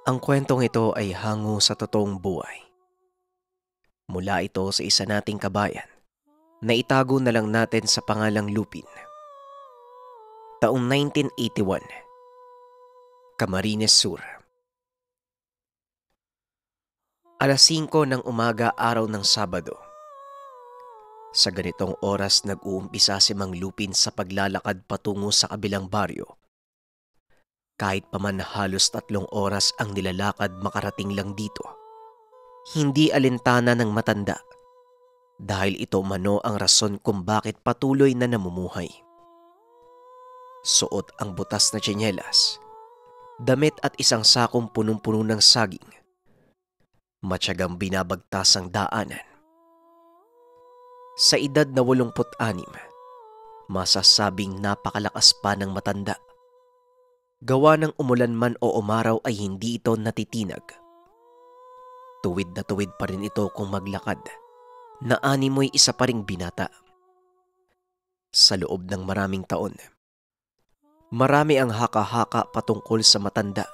Ang kwentong ito ay hango sa totoong buhay. Mula ito sa isa nating kabayan na itago na lang natin sa pangalang Lupin. Taong 1981, Camarines Sur. Alas 5 ng umaga araw ng Sabado. Sa ganitong oras nag-uumpisa si Mang Lupin sa paglalakad patungo sa kabilang baryo. Kahit pa man halos 3 oras ang nilalakad makarating lang dito. Hindi alintana ng matanda dahil ito mano ang rason kung bakit patuloy na namumuhay. Suot ang butas na tsinelas, damit at isang sakong punong-puno ng saging. Matyagang binabagtas ang daanan. Sa edad na 86, masasabing napakalakas pa ng matanda. Gawa ng umulan man o umaraw ay hindi ito natitinag. Tuwid na tuwid pa rin ito kung maglakad, na animoy isa pa ring binata. Sa loob ng maraming taon, marami ang haka-haka patungkol sa matanda.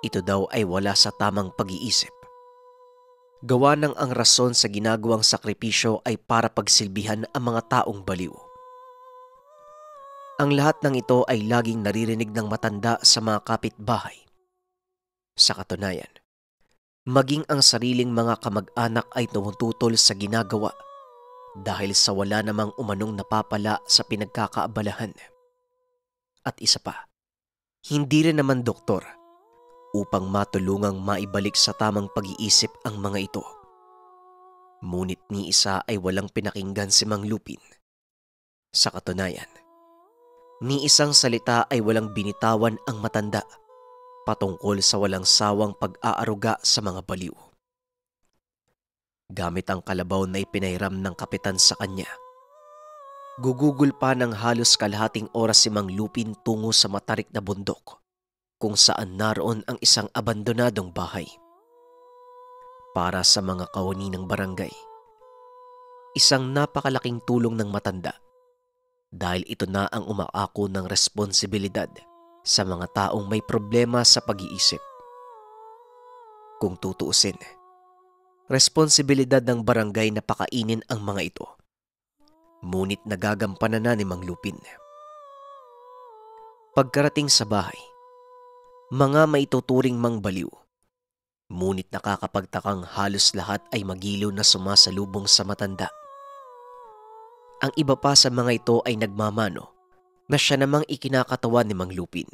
Ito daw ay wala sa tamang pag-iisip. Gawa ng ang rason sa ginagawang sakripisyo ay para pagsilbihan ang mga taong baliw. Ang lahat ng ito ay laging naririnig ng matanda sa mga kapitbahay. Sa katunayan, maging ang sariling mga kamag-anak ay tumututol sa ginagawa dahil sa wala namang umanong napapala sa pinagkakaabalahan. At isa pa, hindi rin naman doktor upang matulungang maibalik sa tamang pag-iisip ang mga ito. Ngunit ni isa ay walang pinakinggan si Mang Lupin. Sa katunayan, ni isang salita ay walang binitawan ang matanda patungkol sa walang sawang pag-aaruga sa mga baliw. Gamit ang kalabaw na ipinairam ng kapitan sa kanya, gugugol pa ng halos kalahating oras si Mang Lupin tungo sa matarik na bundok kung saan naroon ang isang abandonadong bahay. Para sa mga kawani ng barangay, isang napakalaking tulong ng matanda dahil ito na ang umaako ng responsibilidad sa mga taong may problema sa pag-iisip. Kung tutuusin, responsibilidad ng barangay na pakainin ang mga ito. Ngunit nagagampanan na ni Mang Lupin. Pagkarating sa bahay, mga maituturing mang baliw, ngunit nakakapagtakang halos lahat ay magiliw na sumasalubong sa matanda. Ang iba pa sa mga ito ay nagmamano na siya namang ikinakatawan ni Mang Lupin.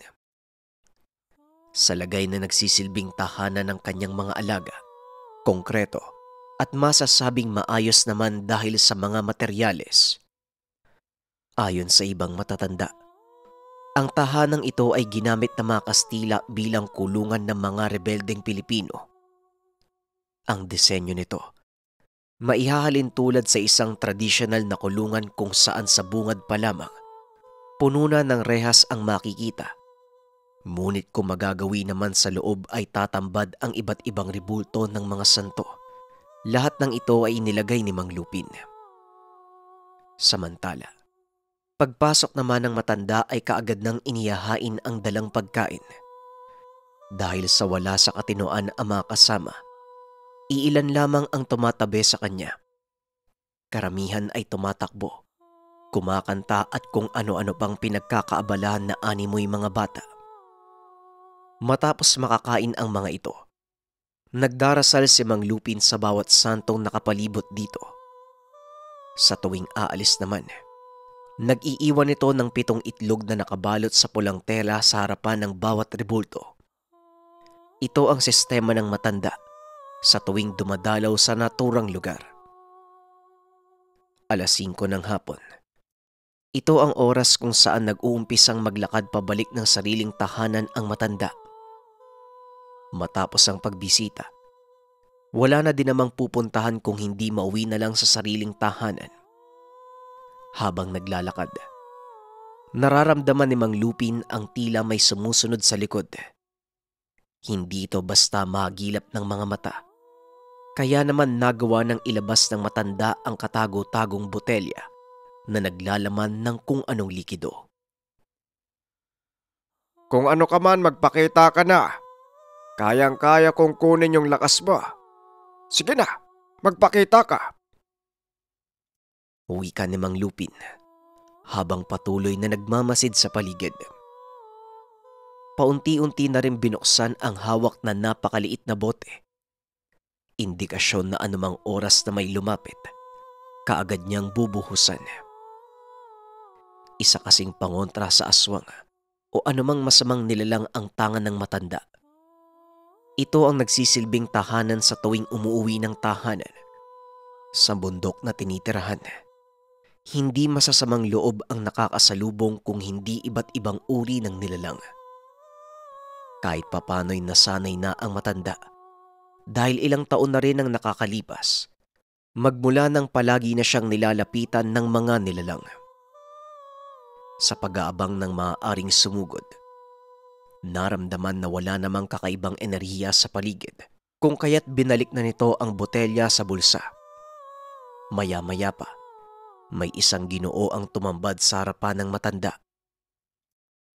Sa lagay na nagsisilbing tahanan ng kanyang mga alaga, konkreto at masasabing maayos naman dahil sa mga materyales. Ayon sa ibang matatanda, ang tahanang ito ay ginamit ng mga Kastila bilang kulungan ng mga rebeldeng Pilipino. Ang disenyo nito, maihahalin tulad sa isang tradisyonal na kulungan kung saan sa bungad pa lamang, puno na ng rehas ang makikita. Ngunit kung magagawi naman sa loob ay tatambad ang iba't ibang ribulto ng mga santo. Lahat ng ito ay inilagay ni Mang Lupin. Samantala, pagpasok naman ng matanda ay kaagad nang inihahain ang dalang pagkain. Dahil sa wala sa katinoan ang mga kasama, iilan lamang ang tumatabi sa kanya. Karamihan ay tumatakbo, kumakanta at kung ano-ano pang pinagkakaabalahan na animoy mga bata. Matapos makakain ang mga ito, nagdarasal si Mang Lupin sa bawat santong nakapalibot dito. Sa tuwing aalis naman, nag-iiwan ito ng 7 itlog na nakabalot sa pulang tela sa harapan ng bawat rebulto. Ito ang sistema ng matanda sa tuwing dumadalaw sa naturang lugar. Alas 5 ng hapon. Ito ang oras kung saan nag-uumpisang maglakad pabalik ng sariling tahanan ang matanda. Matapos ang pagbisita, wala na din namang pupuntahan kung hindi mauwi na lang sa sariling tahanan. Habang naglalakad, nararamdaman ni Mang Lupin ang tila may sumusunod sa likod. Hindi ito basta magilap ng mga mata. Kaya naman nagawa ng ilabas ng matanda ang katago-tagong botelya na naglalaman ng kung anong likido. Kung ano ka man, magpakita ka na. Kayang-kaya kong kunin yung lakas mo. Sige na, magpakita ka. Wika ni Mang Lupin habang patuloy na nagmamasid sa paligid. Paunti-unti na rin binuksan ang hawak na napakaliit na bote. Indikasyon na anumang oras na may lumapit, kaagad niyang bubuhusan. Isa kasing pangontra sa aswang o anumang masamang nilalang ang tangan ng matanda. Ito ang nagsisilbing tahanan sa tuwing umuuwi ng tahanan sa bundok na tinitirahan. Hindi masasamang loob ang nakakasalubong kung hindi iba't ibang uri ng nilalang. Kahit papano'y nasanay na ang matanda dahil ilang taon na rin ang nakakalipas, magmula nang palagi na siyang nilalapitan ng mga nilalang. Sa pag-aabang ng maaaring sumugod, naramdaman na wala namang kakaibang enerhiya sa paligid, kung kaya't binalik na nito ang botelya sa bulsa. Maya-maya pa, may isang Ginoo ang tumambad sa harapan ng matanda.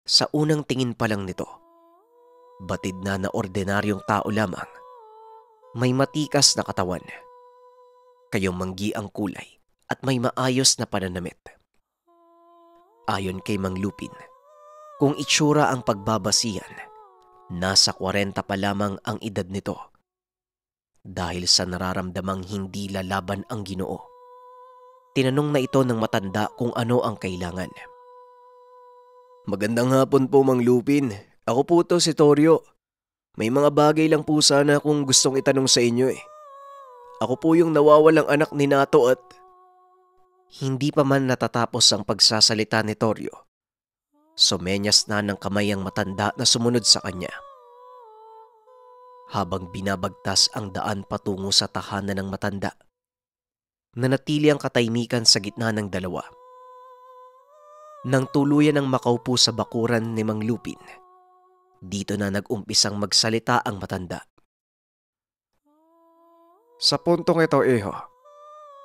Sa unang tingin pa lang nito, batid na ordinaryong tao lamang. May matikas na katawan, kayong manggi ang kulay at may maayos na pananamit. Ayon kay Mang Lupin, kung itsura ang pagbabasihan, nasa 40 pa lamang ang edad nito. Dahil sa nararamdamang hindi lalaban ang Ginoo, tinanong na ito ng matanda kung ano ang kailangan. Magandang hapon po, Mang Lupin. Ako po to si Torio. May mga bagay lang po sana akong gustong itanong sa inyo eh. Ako po yung nawawalang anak ni Nato at... Hindi pa man natatapos ang pagsasalita ni Torio, sumenyas na ng kamay ang matanda na sumunod sa kanya. Habang binabagtas ang daan patungo sa tahanan ng matanda, nanatili ang katahimikan sa gitna ng dalawa. Nang tuluyan ang makaupo sa bakuran ni Mang Lupin, dito na nag-umpisang magsalita ang matanda. Sa puntong ito, Iho,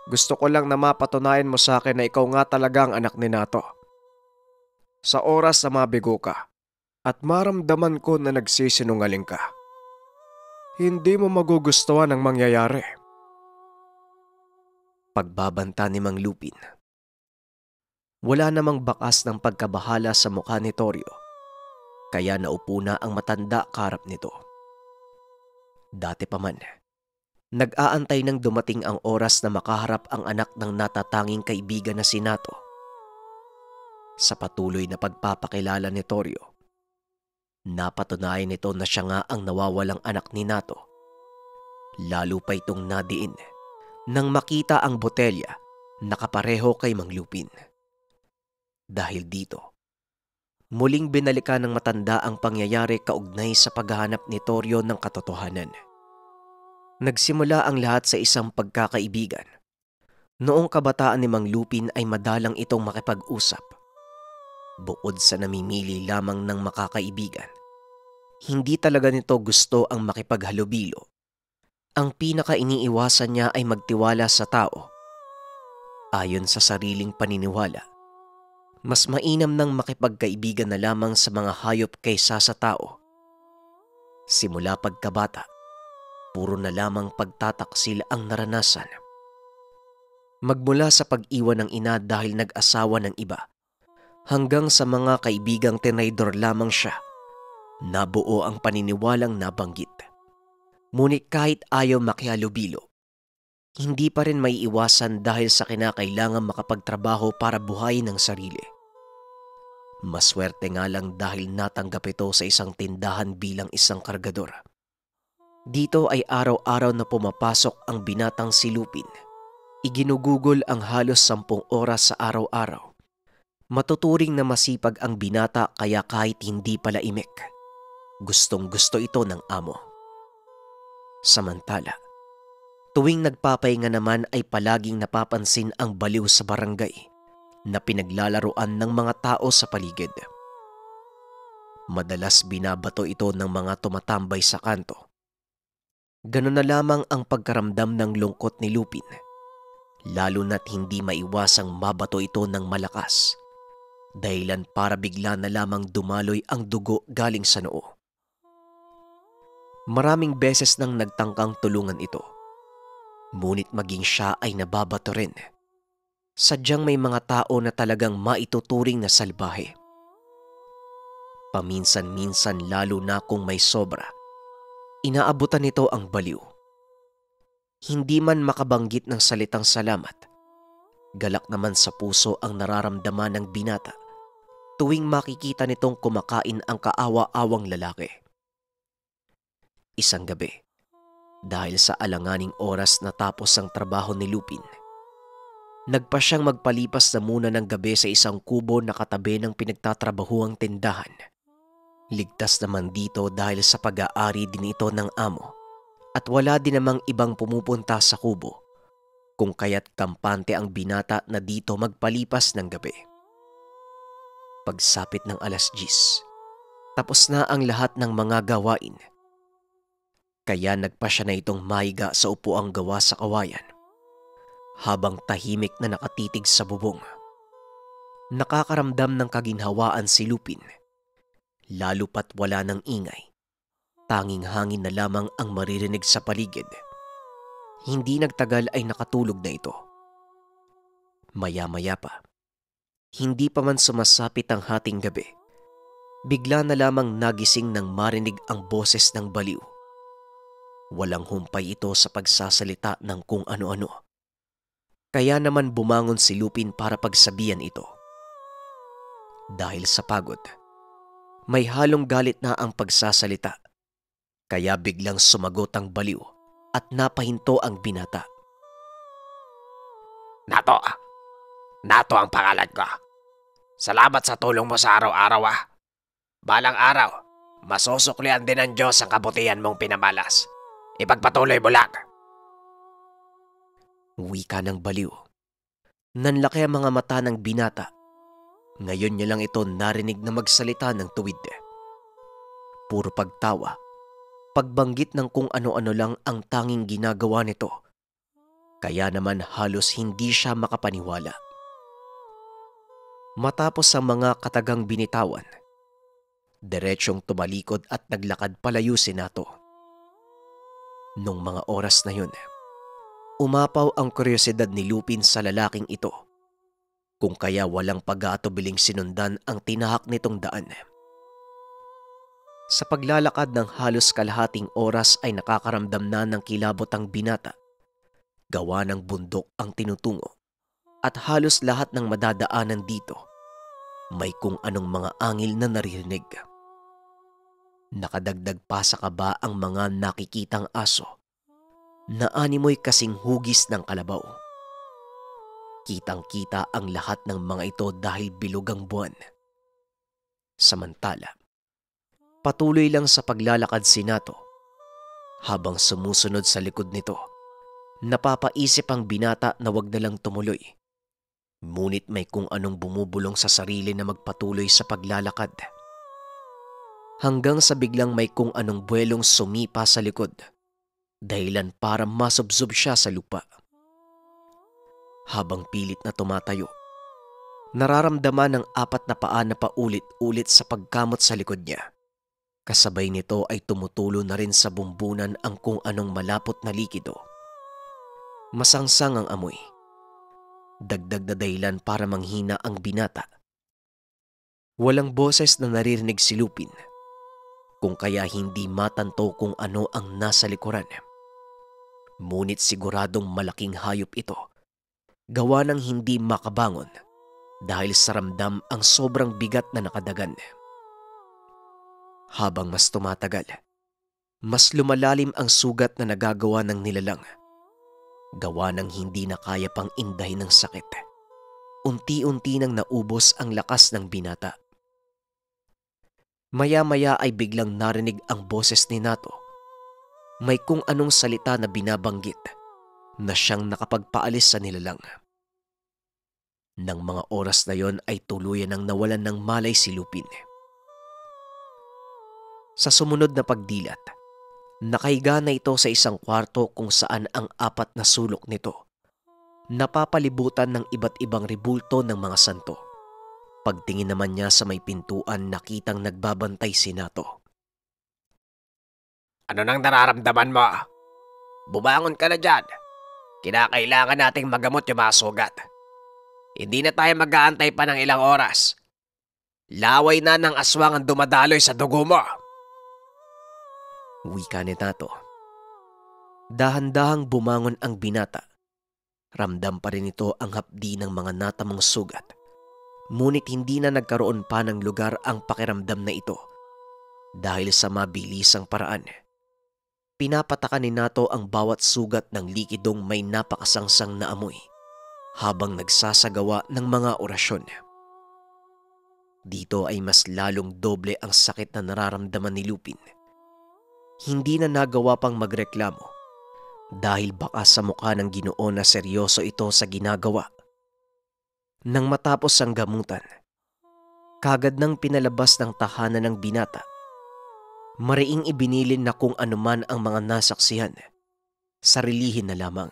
gusto ko lang na mapatunayan mo sa akin na ikaw nga talaga ang anak ni Nato. Sa oras na mabigo ka at maramdaman ko na nagsisinungaling ka, hindi mo magugustuhan ang mangyayari. Pagbabanta ni Mang Lupin. Wala namang bakas ng pagkabahala sa mukha ni Torio, kaya naupo na ang matanda kaharap nito. Dati pa man, nag-aantay nang dumating ang oras na makaharap ang anak ng natatanging kaibigan na si Nato. Sa patuloy na pagpapakilala ni Torio, napatunayan nito na siya nga ang nawawalang anak ni Nato. Lalo pa itong nadiin nang makita ang botelya nakapareho kay Mang Lupin. Dahil dito, muling binalikan ng matanda ang pangyayari kaugnay sa paghahanap ni Torio ng katotohanan. Nagsimula ang lahat sa isang pagkakaibigan. Noong kabataan ni Mang Lupin ay madalang itong makipag-usap. Bukod sa namimili lamang ng makakaibigan, hindi talaga nito gusto ang makipaghalubilo. Ang pinaka-iniiwasan niya ay magtiwala sa tao. Ayon sa sariling paniniwala, mas mainam nang makipagkaibigan na lamang sa mga hayop kaysa sa tao. Simula pagkabata, puro na lamang pagtataksil ang naranasan. Magmula sa pag-iwan ng ina dahil nag-asawa ng iba, hanggang sa mga kaibigang tinaydor lamang siya, nabuo ang paniniwalang nabanggit. Ngunit kahit ayaw makihalubilo, hindi pa rin maiiwasan dahil sa kinakailangan makapagtrabaho para buhayin ang sarili. Maswerte nga lang dahil natanggap ito sa isang tindahan bilang isang kargador. Dito ay araw-araw na pumapasok ang binatang si Lupin. Iginugugol ang halos 10 oras sa araw-araw. Matuturing na masipag ang binata kaya kahit hindi pala imik, gustong-gusto ito ng amo. Samantala, tuwing nagpapahinga naman ay palaging napapansin ang baliw sa barangay na pinaglalaruan ng mga tao sa paligid. Madalas binabato ito ng mga tumatambay sa kanto. Ganun na lamang ang pagkaramdam ng lungkot ni Lupin, lalo na't hindi maiwasang mabato ito ng malakas, dahilan para bigla na lamang dumaloy ang dugo galing sa noo. Maraming beses nang nagtangkang tulungan ito. Ngunit maging siya ay nababato rin. Sadyang may mga tao na talagang maituturing na salbahe. Paminsan-minsan lalo na kung may sobra, inaabutan nito ang baliw. Hindi man makabanggit ng salitang salamat, galak naman sa puso ang nararamdaman ng binata tuwing makikita nitong kumakain ang kaawa-awang lalaki. Isang gabi, dahil sa alanganing oras na tapos ang trabaho ni Lupin, nagpa siyang magpalipas na muna ng gabi sa isang kubo na katabi ng pinagtatrabahuang tindahan. Ligtas naman dito dahil sa pag-aari din ito ng amo at wala din namang ibang pumupunta sa kubo, kung kaya't kampante ang binata na dito magpalipas ng gabi. Pagsapit ng 10:00, tapos na ang lahat ng mga gawain. Kaya nagpa siya na itong mahiga sa upuang gawa sa kawayan, habang tahimik na nakatitig sa bubong. Nakakaramdam ng kaginhawaan si Lupin, lalo pat wala ng ingay. Tanging hangin na lamang ang maririnig sa paligid. Hindi nagtagal ay nakatulog na ito. Maya-maya pa, hindi pa man sumasapit ang hating gabi, bigla na lamang nagising nang marinig ang boses ng baliw. Walang humpay ito sa pagsasalita ng kung ano-ano. Kaya naman bumangon si Lupin para pagsabihan ito. Dahil sa pagod, may halong galit na ang pagsasalita. Kaya biglang sumagot ang baliw at napahinto ang binata. Nato! Nato ang pangalan ko. Salamat sa tulong mo sa araw-araw ah. Balang araw, masusuklian din ng Diyos ang kabutihan mong pinamalas. Ipagpatuloy mo lang. Wika ng baliw. Nanlaki ang mga mata ng binata. Ngayon niya lang ito narinig na magsalita ng tuwid. Puro pagtawa, pagbanggit ng kung ano-ano lang ang tanging ginagawa nito. Kaya naman halos hindi siya makapaniwala. Matapos ang mga katagang binitawan, diretsyong tumalikod at naglakad palayo si Nato. Nung mga oras na yun, umapaw ang kuryosidad ni Lupin sa lalaking ito, kung kaya walang pag-aatubiling sinundan ang tinahak nitong daan. Sa paglalakad ng halos kalahating oras ay nakakaramdam na ng kilabot ang binata. Gawa ng bundok ang tinutungo at halos lahat ng madadaanan dito may kung anong mga angil na naririnig. Nakadagdag pa sa kaba ang mga nakikitang aso na animoy kasing hugis ng kalabaw. Kitang-kita ang lahat ng mga ito dahil bilog ang buwan. Samantala, patuloy lang sa paglalakad si Nato. Habang sumusunod sa likod nito, napapaisip ang binata na wag na lang tumuloy. Ngunit may kung anong bumubulong sa sarili na magpatuloy sa paglalakad. Hanggang sa biglang may kung anong buwelong sumipa sa likod, dahilan para masubsob siya sa lupa. Habang pilit na tumatayo, nararamdaman ng 4 na paa na paulit-ulit sa pagkamot sa likod niya. Kasabay nito ay tumutulo na rin sa bumbunan ang kung anong malapot na likido. Masangsang ang amoy. Dagdag na dahilan para manghina ang binata. Walang boses na naririnig si Lupin, kung kaya hindi matanto kung ano ang nasa likuran. Ngunit siguradong malaking hayop ito, gawa ng hindi makabangon dahil sa ramdam ang sobrang bigat na nakadagan. Habang mas tumatagal, mas lumalalim ang sugat na nagagawa ng nilalang. Gawa ng hindi na kaya pang indahin ng sakit. Unti-unti nang naubos ang lakas ng binata. Maya-maya ay biglang narinig ang boses ni Nato. May kung anong salita na binabanggit na siyang nakapagpaalis sa nilalang. Nang mga oras na yon ay tuluyan ng nawalan ng malay si Lupin. Sa sumunod na pagdilat, nakahiga na ito sa isang kwarto kung saan ang 4 na sulok nito napapalibutan ng iba't ibang ribulto ng mga santo. Pagtingin naman niya sa may pintuan, nakitang nagbabantay si Nato. Ano nang nararamdaman mo? Bumangon ka na dyan. Kinakailangan nating magamot yung mga sugat. Hindi na tayo mag-aantay pa ng ilang oras. Laway na ng aswang ang dumadaloy sa dugo mo. Wika ni Nato. Dahan-dahang bumangon ang binata. Ramdam pa rin ito ang hapdi ng mga natamong sugat. Ngunit hindi na nagkaroon pa ng lugar ang pakiramdam na ito. Dahil sa mabilisang paraan, pinapatakan ni Nato ang bawat sugat ng likidong may napakasangsang na amoy habang nagsasagawa ng mga orasyon. Dito ay mas lalong doble ang sakit na nararamdaman ni Lupin. Hindi na nagawa pang magreklamo dahil baka sa mukha ng Ginoo na seryoso ito sa ginagawa. Nang matapos ang gamutan, kagad nang pinalabas ng tahanan ng binata. Mariing ibinilin na kung anuman ang mga nasaksihan, sarilihin na lamang.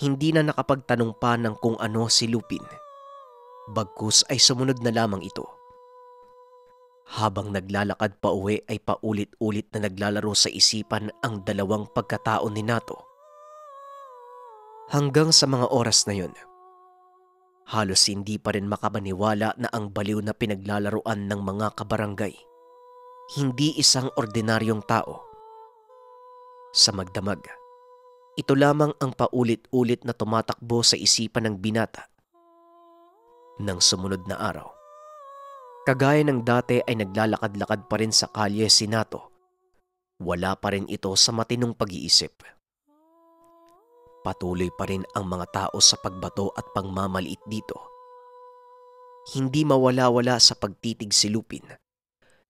Hindi na nakapagtanong pa ng kung ano si Lupin. Bagkus ay sumunod na lamang ito. Habang naglalakad pa uwi ay paulit-ulit na naglalaro sa isipan ang dalawang pagkatao ni Nato. Hanggang sa mga oras na yun, halos hindi pa rin makapaniwala na ang baliw na pinaglalaroan ng mga kabarangay hindi isang ordinaryong tao. Sa magdamag, ito lamang ang paulit-ulit na tumatakbo sa isipan ng binata. Nang sumunod na araw, kagaya ng dati ay naglalakad-lakad pa rin sa kalye si Nato. Wala pa rin ito sa matinong pag-iisip. Patuloy pa rin ang mga tao sa pagbato at pangmamaliit dito. Hindi mawala-wala sa pagtitig si Lupin.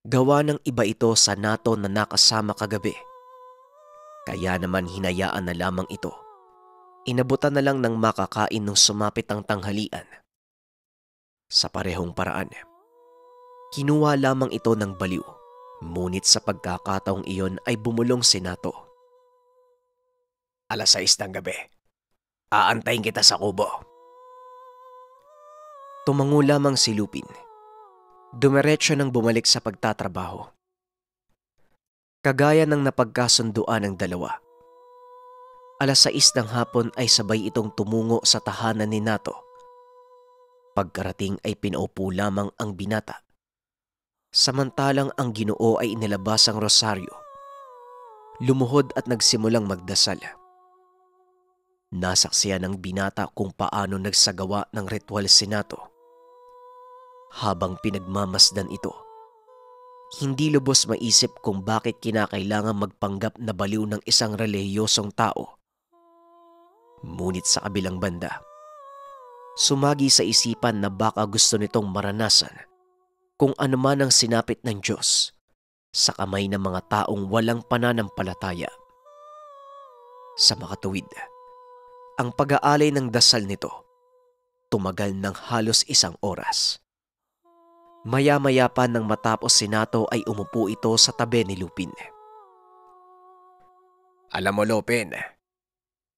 Gawa ng iba ito sa Nato na nakasama kagabi. Kaya naman hinayaan na lamang ito. Inabutan na lang ng makakain nung sumapit ang tanghalian. Sa parehong paraan, kinuha lamang ito ng baliw. Ngunit sa pagkakataong iyon ay bumulong si Nato. 6:00 ng gabi. Aantayin kita sa kubo. Tumango lamang si Lupin. Dumiretso nang bumalik sa pagtatrabaho. Kagaya ng napagkasunduan ng dalawa. 6:00 ng hapon ay sabay itong tumungo sa tahanan ni Nato. Pagkarating ay pinaupo lamang ang binata. Samantalang ang Ginoo ay inilabas ang rosaryo. Lumuhod at nagsimulang magdasal. Nasaksiyan ng binata kung paano nagsagawa ng ritual si Nato. Habang pinagmamasdan ito, hindi lubos maisip kung bakit kinakailangan magpanggap na baliw ng isang relihiyosong tao. Ngunit sa kabilang banda, sumagi sa isipan na baka gusto nitong maranasan kung ano man ang sinapit ng Diyos sa kamay ng mga taong walang pananampalataya. Sa makatuwid, ang pag-aalay ng dasal nito tumagal ng halos 1 oras. Maya-maya pa nang matapos si Nato ay umupo ito sa tabi ni Lupin. Alam mo, Lupin,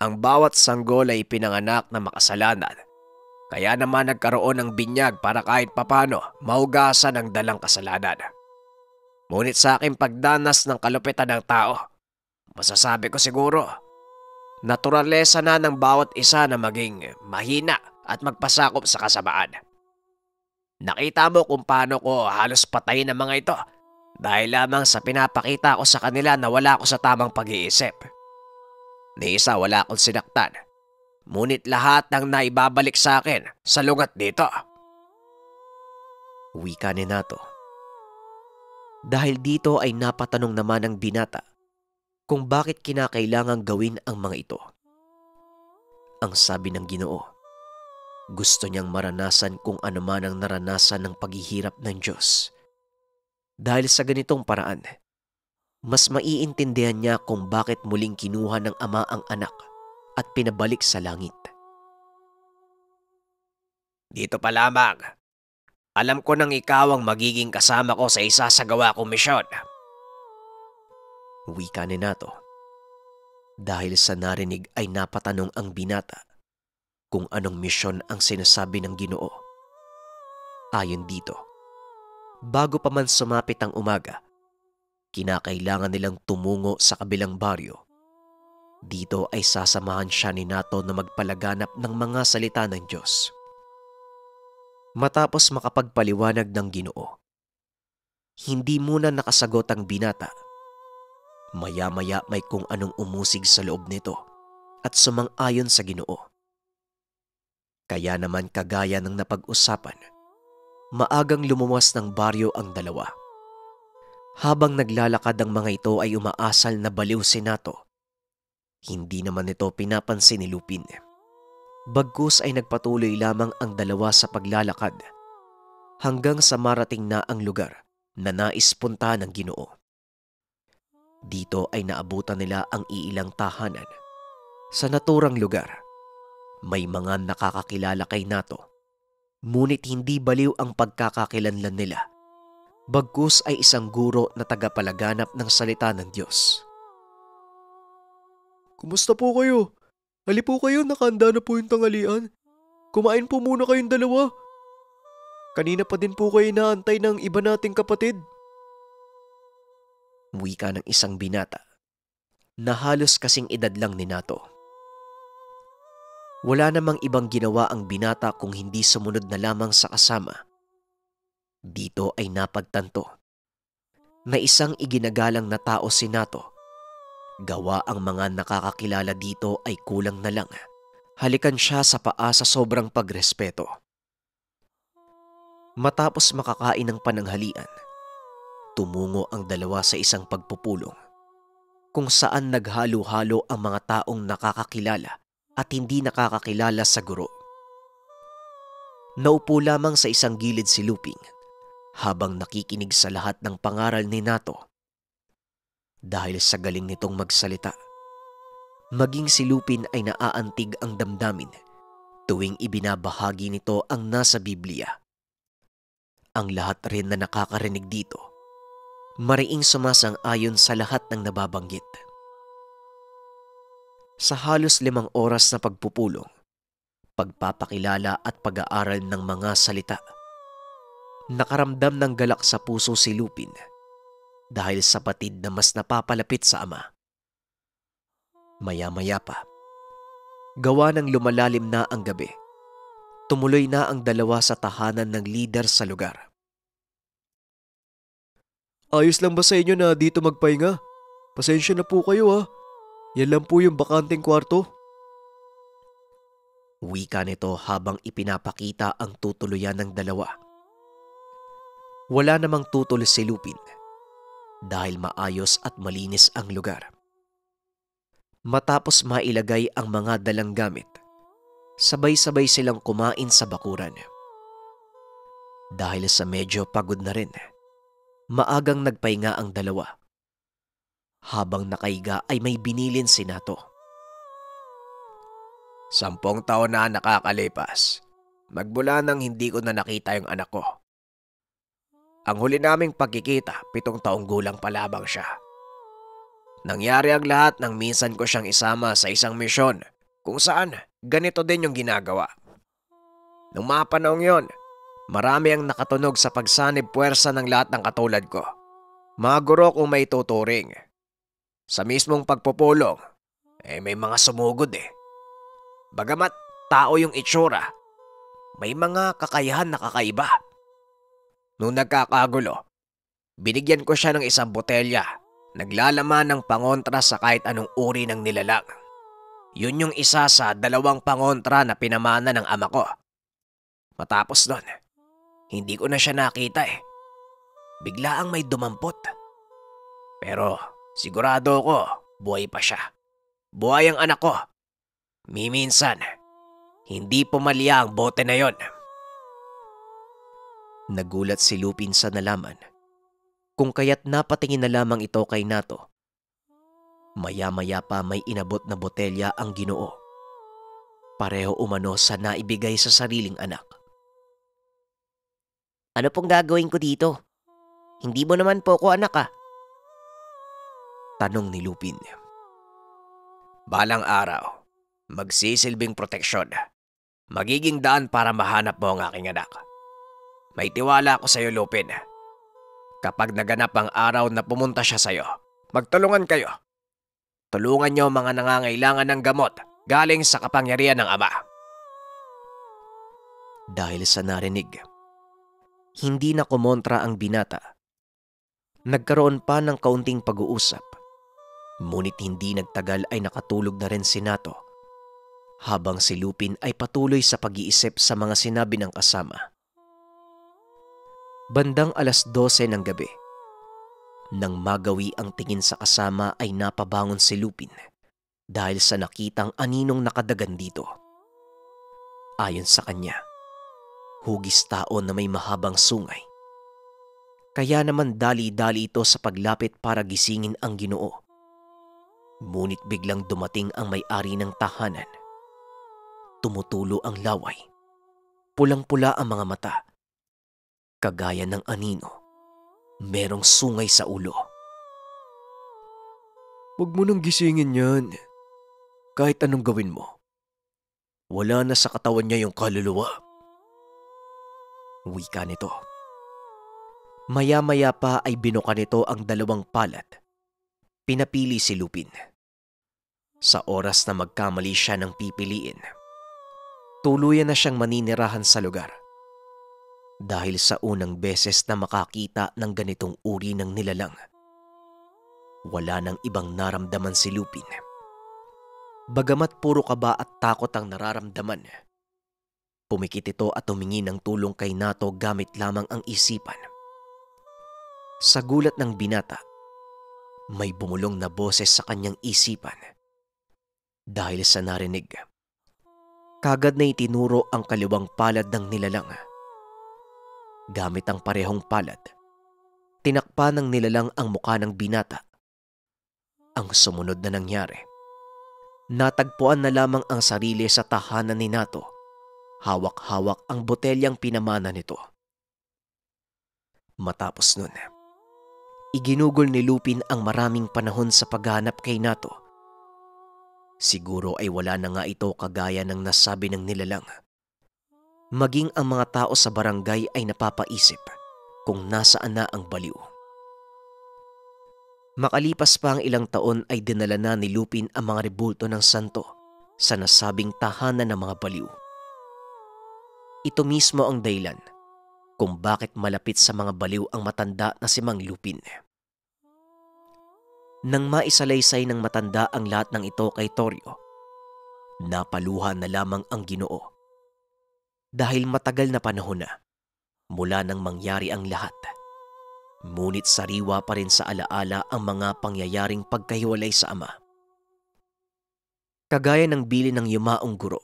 ang bawat sanggol ay pinanganak na makasalanan. Kaya naman nagkaroon ng binyag para kahit papano mahugasan ang dalang kasalanan. Ngunit sa aking pagdanas ng kalupitan ng tao, masasabi ko siguro, naturalesa na ng bawat isa na maging mahina at magpasakop sa kasamaan. Nakita mo kung paano ko halos patayin ang mga ito dahil lamang sa pinapakita ko sa kanila na wala ako sa tamang pag-iisip. Ni isa wala akong sinaktan, ngunit lahat ng naibabalik sa akin sa lungat dito. Wika ni Nato. Dahil dito ay napatanong naman ang binata kung bakit kinakailangang gawin ang mga ito. Ang sabi ng Ginoo, gusto niyang maranasan kung ano man ang naranasan ng paghihirap ng Diyos. Dahil sa ganitong paraan, mas maiintindihan niya kung bakit muling kinuha ng Ama ang anak at pinabalik sa langit. Dito pa lamang, alam ko nang ikaw ang magiging kasama ko sa isasagawa kong misyon. Wika ni Nato. Dahil sa narinig ay napatanong ang binata kung anong misyon ang sinasabi ng Ginoo. Ayon dito, bago pa man sumapit ang umaga, kinakailangan nilang tumungo sa kabilang baryo. Dito ay sasamahan siya ni Nato na magpalaganap ng mga salita ng Diyos. Matapos makapagpaliwanag ng Ginoo, hindi muna nakasagot ang binata. Maya-maya may kung anong umusig sa loob nito at sumang-ayon sa Ginoo. Kaya naman kagaya ng napag-usapan, maagang lumuwas ng baryo ang dalawa. Habang naglalakad ang mga ito ay umaasal na baliw si Nato. Hindi naman ito pinapansin ni Lupin. Bagkus ay nagpatuloy lamang ang dalawa sa paglalakad hanggang sa marating na ang lugar na nais puntahan ng Ginoo. Dito ay naabutan nila ang iilang tahanan. Sa naturang lugar, may mga nakakakilala kay Nato, ngunit hindi baliw ang pagkakakilanlan nila. Bagkus ay isang guro na tagapalaganap ng salita ng Diyos. Kumusta po kayo? Hali po kayo, nakahanda na po yung tanghalian. Kumain po muna kayong dalawa. Kanina pa din po kayo inaantay ng iba nating kapatid. Wika ng isang binata na halos kasing edad lang ni Nato. Wala namang ibang ginawa ang binata kung hindi sumunod na lamang sa kasama. Dito ay napagtanto na isang iginagalang na tao si Nato. Gawa ang mga nakakakilala dito ay kulang na lang. Halikan siya sa paa sa sobrang pagrespeto. Matapos makakain ng pananghalian, tumungo ang dalawa sa isang pagpupulong kung saan naghalo-halo ang mga taong nakakakilala at hindi nakakakilala sa guro. Naupo lamang sa isang gilid si Luping habang nakikinig sa lahat ng pangaral ni Nato. Dahil sa galing nitong magsalita, maging si Lupin ay naaantig ang damdamin tuwing ibinabahagi nito ang nasa Biblia. Ang lahat rin na nakakarinig dito, mariing sumasang-ayon sa lahat ng nababanggit. Sa halos 5 oras na pagpupulong, pagpapakilala at pag-aaral ng mga salita, nakaramdam ng galak sa puso si Lupin dahil sa batid na mas napapalapit sa ama. Maya-maya pa, gawa ng lumalalim na ang gabi, tumuloy na ang dalawa sa tahanan ng lider sa lugar. Ayos lang ba sa inyo na dito magpahinga? Pasensya na po kayo ha. Yan lang po yung bakanteng kwarto. Wika nito habang ipinapakita ang tutuluyan ng dalawa. Wala namang tutol si Lupin dahil maayos at malinis ang lugar. Matapos mailagay ang mga dalang gamit, sabay-sabay silang kumain sa bakuran. Dahil sa medyo pagod na rin, maagang nagpahinga ang dalawa. Habang nakaiga ay may binilin si Nato. 10 taon na nakakalipas. Magmula nang hindi ko na nakita yung anak ko. Ang huli naming pagkikita, 7 taong gulang pa lamang siya. Nangyari ang lahat nang minsan ko siyang isama sa isang misyon kung saan ganito din yung ginagawa. Nung mga panahong yon, marami ang nakatunog sa pagsanib puwersa ng lahat ng katulad ko. Mga guro kung may tuturing. Sa mismong pagpupulong, may mga sumugod eh. Bagamat tao yung itsura, may mga kakayahan na kakaiba. Nung nagkakagulo, binigyan ko siya ng isang botelya, naglalaman ng pangontra sa kahit anong uri ng nilalang. Yun yung isa sa 2 pangontra na pinamana ng ama ko. Matapos nun, hindi ko na siya nakita eh. Biglaang may dumampot. Pero sigurado ko, buhay pa siya. Buhay ang anak ko. Minsan, hindi pumalya ang bote na yon. Nagulat si Lupin sa nalaman kung kaya't napatingin na lamang ito kay Nato. Maya-maya pa may inabot na botelya ang Ginoo. Pareho umano sa naibigay sa sariling anak. Ano pong gagawin ko dito? Hindi mo naman po ko anak ah. Tanong ni Lupin. Balang araw, magsisilbing proteksyon. Magiging daan para mahanap mo ang aking anak. May tiwala ako sa iyo, Lupin. Kapag naganap ang araw na pumunta siya sa'yo, magtulungan kayo. Tulungan niyo mga nangangailangan ng gamot galing sa kapangyarihan ng Ama. Dahil sa narinig, hindi na kumontra ang binata. Nagkaroon pa ng kaunting pag-uusap, ngunit hindi nagtagal ay nakatulog na rin si Nato, habang si Lupin ay patuloy sa pag-iisip sa mga sinabi ng kasama. Bandang 12:00 ng gabi, nang magawi ang tingin sa kasama ay napabangon si Lupin dahil sa nakitang aninong nakadagan dito. Ayon sa kanya, hugis tao na may mahabang sungay. Kaya naman dali-dali ito sa paglapit para gisingin ang Ginoo. Ngunit biglang dumating ang may-ari ng tahanan. Tumutulo ang laway. Pulang-pula ang mga mata. Kagaya ng anino, merong sungay sa ulo. Huwag mo nang gisingin yan. Kahit anong gawin mo, wala na sa katawan niya yung kaluluwa. Wika nito. Maya-maya pa ay binuka nito ang 2 palad. Pinapili si Lupin. Sa oras na magkamali siya ng pipiliin, tuluyan na siyang maninirahan sa lugar. Dahil sa unang beses na makakita ng ganitong uri ng nilalang, wala nang ibang naramdaman si Lupin. Bagamat puro kaba at takot ang nararamdaman, pumikit ito at humingi ng tulong kay Nato gamit lamang ang isipan. Sa gulat ng binata, may bumulong na boses sa kanyang isipan. Dahil sa narinig, kagad na itinuro ang kaliwang palad ng nilalang. Gamit ang parehong palad, tinakpa ng nilalang ang muka ng binata. Ang sumunod na nangyari, natagpuan na lamang ang sarili sa tahanan ni Nato. Hawak-hawak ang botelyang pinamana nito. Matapos nun, iginugol ni Lupin ang maraming panahon sa paghanap kay Nato. Siguro ay wala na nga ito kagaya ng nasabi ng nilalang. Maging ang mga tao sa barangay ay napapaisip kung nasaan na ang baliw. Makalipas pa ang ilang taon ay dinala na ni Lupin ang mga rebulto ng santo sa nasabing tahanan ng mga baliw. Ito mismo ang dahilan kung bakit malapit sa mga baliw ang matanda na si Mang Lupin. Nang maisalaysay ng matanda ang lahat ng ito kay Torio, napaluha na lamang ang Ginoo. Dahil matagal na panahon na mula nang mangyari ang lahat, ngunit sariwa pa rin sa alaala ang mga pangyayaring pagkahiwalay sa Ama. Kagaya ng bili ng yumaong guro,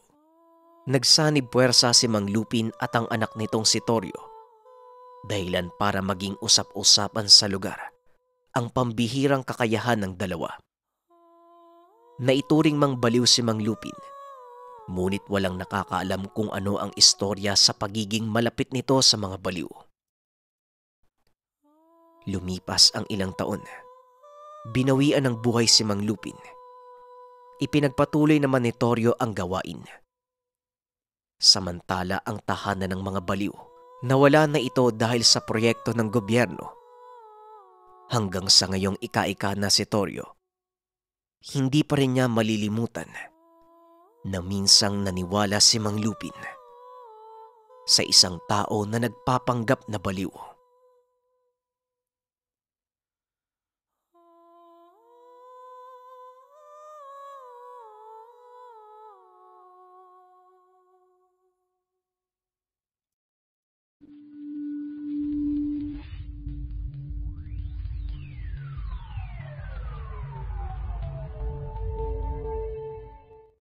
nagsanib puwersa si Mang Lupin at ang anak nitong si Torio, dahilan para maging usap-usapan sa lugar ang pambihirang kakayahan ng dalawa. Naituring mang baliw si Mang Lupin, ngunit walang nakakaalam kung ano ang istorya sa pagiging malapit nito sa mga baliw. Lumipas ang ilang taon. Binawian ng buhay si Mang Lupin. Ipinagpatuloy naman ni Torio ang gawain. Samantala ang tahanan ng mga baliw, nawala na ito dahil sa proyekto ng gobyerno. Hanggang sa ngayong ika-ika na si Torio, hindi pa rin niya malilimutan na minsang naniwala si Mang Lupin sa isang tao na nagpapanggap na baliw.